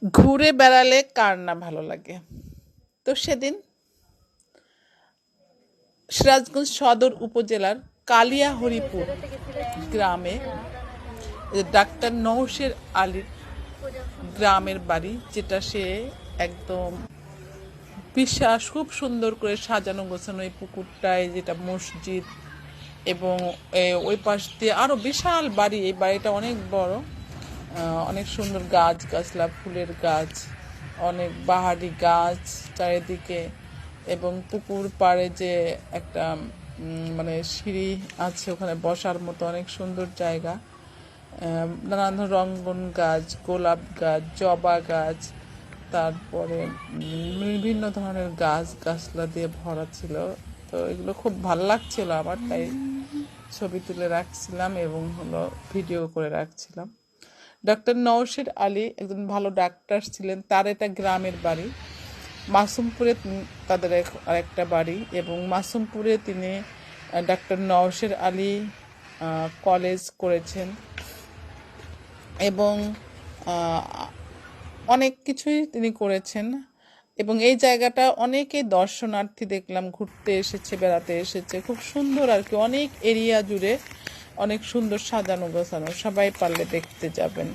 ঘুরে বেড়ালে কার না ভালো লাগে। তো সেদিন সিরাজগঞ্জ সদর উপজেলার কালিয়াহরিপুর গ্রামে ডাক্তার নওশের আলীর গ্রামের বাড়ি, যেটা সে একদম বিশ্বাস খুব সুন্দর করে সাজানো গোছানো। এই পুকুরটায় যেটা মসজিদ, এবং ওই পাশ দিয়ে আরো বিশাল বাড়ি। এই বাড়িটা অনেক বড়, অনেক সুন্দর গাছ গাছলা, ফুলের গাছ, অনেক বাহারি গাছ চারিদিকে, এবং পুকুর পাড়ে যে একটা মানে সিঁড়ি আছে, ওখানে বসার মতো অনেক সুন্দর জায়গা। নানান রঙ্গন গাছ, গোলাপ গাছ, জবা গাছ, তারপরে বিভিন্ন ধরনের গাছ গাছলা দিয়ে ভরা ছিল। তো এগুলো খুব ভালো লাগছিল আমার, তাই ছবি তুলে রাখছিলাম এবং ভিডিও করে রাখছিলাম। ডক্টর নওশের আলী একজন ভালো ডাক্তার ছিলেন। তার এটা গ্রামের বাড়ি। মাসুমপুরে তাদের আরেকটা বাড়ি, এবং মাসুমপুরে তিনি ডক্টর নওশের আলী কলেজ করেছেন, এবং অনেক কিছুই তিনি করেছেন। এবং এই জায়গাটা অনেকে দর্শনার্থী দেখলাম ঘুরতে এসেছে, বেড়াতে এসেছে। খুব সুন্দর আর কি, অনেক এরিয়া জুড়ে অনেক সুন্দর সাজানো গোছানো। সবাই পারলে দেখতে যাবেন।